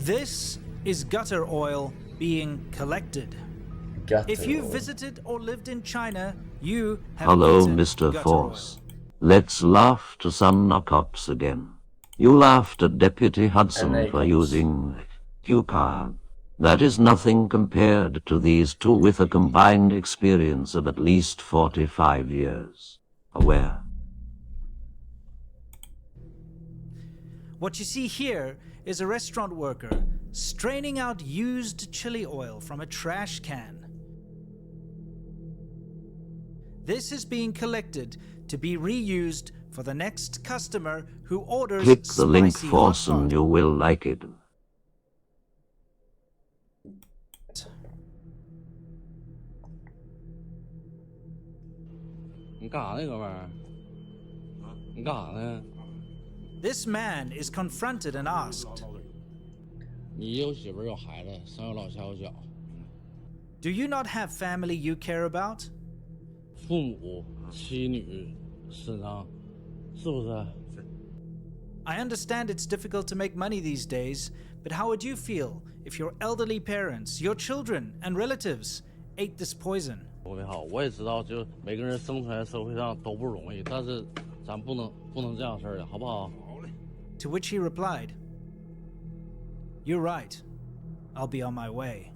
This is gutter oil being collected. If you visited or lived in China, you have Hello, eaten Mr. gutter Force. oil. Let's laugh to some knockups again. You laughed at Deputy Hudson And for Acoms. using Q-card. That is nothing compared to these two with a combined experience of at least 45 years. Aware? What you see here is a restaurant worker straining out used chili oil from a trash can. This is being collected to be reused for the next customer who orders Click the link, spicy hot Forsen, pot. you will like it. 你干啥呢，哥们儿？你干啥呢？ This man is confronted and asked, 你有媳妇儿有孩子，上有老下有小， "Do you not have family you care about?" 父母妻女身上，是不是？ I understand it's difficult to make money these days, but how would you feel if your elderly parents, your children and relatives ate this poison? 我的好，我也知道，就每个人生存在社会上都不容易，但是咱不能这样事儿的，好不好？ To which he replied, "You're right. I'll be on my way."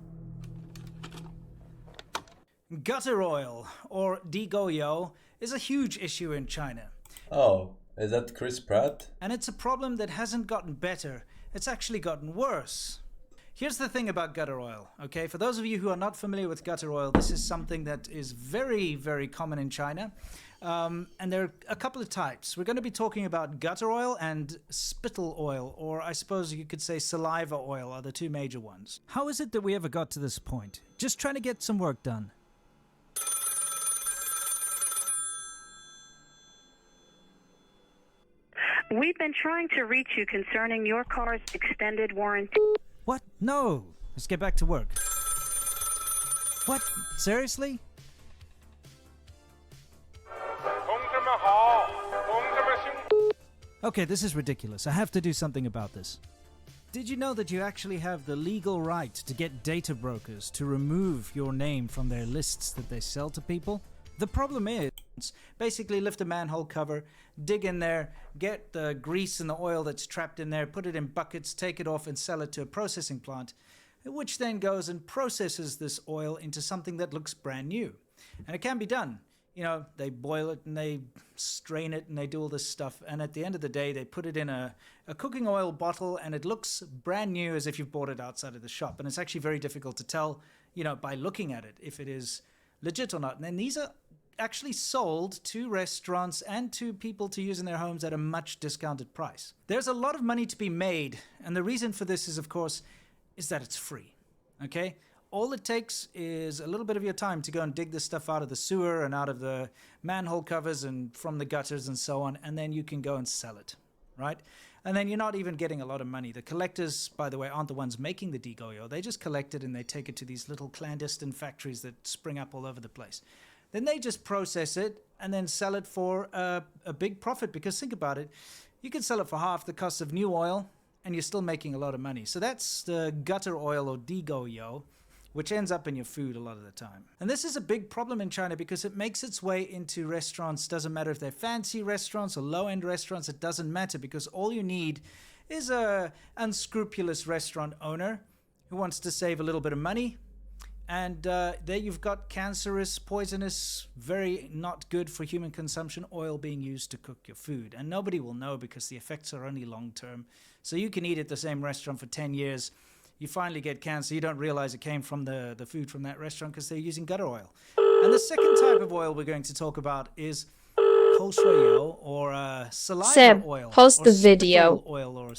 Gutter oil, or digoyo, is a huge issue in China. Oh, is that Chris Pratt? And it's a problem that hasn't gotten better. It's actually gotten worse. Here's the thing about gutter oil, okay? For those of you who are not familiar with gutter oil, this is something that is very, very common in China. And there are a couple of types. We're going to be talking about gutter oil and spittle oil, or I suppose you could say saliva oil are the two major ones. How is it that we ever got to this point? Just trying to get some work done. We've been trying to reach you concerning your car's extended warranty. What? No! Let's get back to work. What? Seriously? Okay, this is ridiculous. I have to do something about this. Did you know that you actually have the legal right to get data brokers to remove your name from their lists that they sell to people? The problem is, basically lift a manhole cover, dig in there, get the grease and the oil that's trapped in there, put it in buckets, take it off and sell it to a processing plant, which then goes and processes this oil into something that looks brand new. And it can be done. You know, they boil it and they strain it and they do all this stuff. And at the end of the day, they put it in a cooking oil bottle and it looks brand new as if you've bought it outside of the shop. And it's actually very difficult to tell, you know, by looking at it, if it is legit or not. And then these are actually sold to restaurants and to people to use in their homes at a much discounted price. There's a lot of money to be made. And the reason for this is, of course, is that it's free. Okay? All it takes is a little bit of your time to go and dig this stuff out of the sewer and out of the manhole covers and from the gutters and so on, and then you can go and sell it, right? And then you're not even getting a lot of money. The collectors, by the way, aren't the ones making the digoyo. They just collect it and they take it to these little clandestine factories that spring up all over the place. Then they just process it and then sell it for a big profit, because think about it, you can sell it for half the cost of new oil and you're still making a lot of money. So that's the gutter oil or digoyo, which ends up in your food a lot of the time. And this is a big problem in China because it makes its way into restaurants. Doesn't matter if they're fancy restaurants or low-end restaurants, it doesn't matter, because all you need is a unscrupulous restaurant owner who wants to save a little bit of money. And there you've got cancerous, poisonous, very not good for human consumption oil being used to cook your food. And nobody will know because the effects are only long-term. So you can eat at the same restaurant for 10 years. You finally get cancer, you don't realize it came from the food from that restaurant because they're using gutter oil. And the second type of oil we're going to talk about is kolshuyo, or saliva Seb, oil. post or the video. spittle oil, or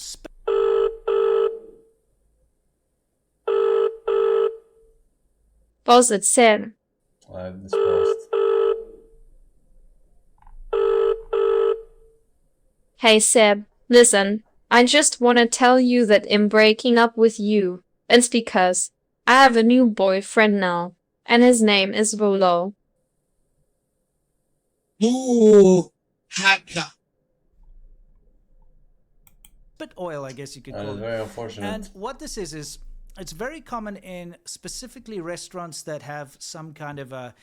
Pause it, Seb. I've disposed. Hey Seb, listen. I just wanna tell you that I'm breaking up with you. It's because I have a new boyfriend now, and his name is Volo. Ooh, hacker. spit oil, I guess you could call It's it. very unfortunate. And what this is it's very common in specifically restaurants that have some kind of a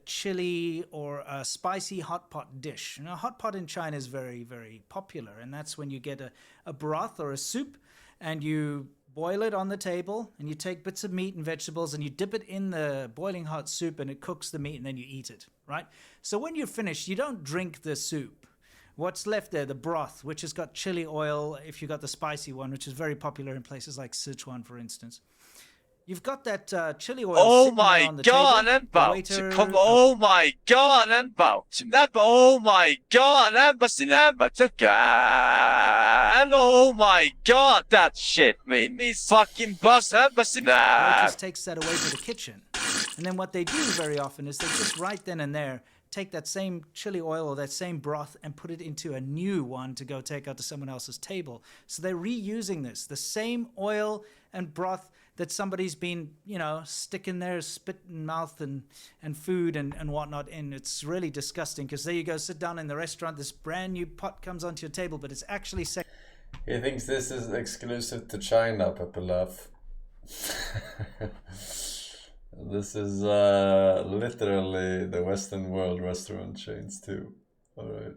chili or a spicy hot pot dish. You know, hot pot in China is very, very popular, and that's when you get a broth or a soup, and you boil it on the table, and you take bits of meat and vegetables, and you dip it in the boiling hot soup, and it cooks the meat, and then you eat it, right? So when you're finished, you don't drink the soup. What's left there, the broth, which has got chili oil, if you got the spicy one, which is very popular in places like Sichuan, for instance. You've got that chili oil Oh sitting there my on the god, table. and about The waiter, to come. Oh my god, and about to never. Oh my god, and but never to go. And oh my god, that shit made me fucking bust. And but waitress takes that away to the kitchen. And then what they do very often is they just right then and there take that same chili oil or that same broth and put it into a new one to go take out to someone else's table. So they're reusing this, the same oil and broth that somebody's been, you know, sticking their spit in mouth and food and whatnot in. It's really disgusting because there you go, sit down in the restaurant, this brand new pot comes onto your table, but it's actually He thinks this is exclusive to China, Pepelaf. This is literally the Western world restaurant chains too. Alright.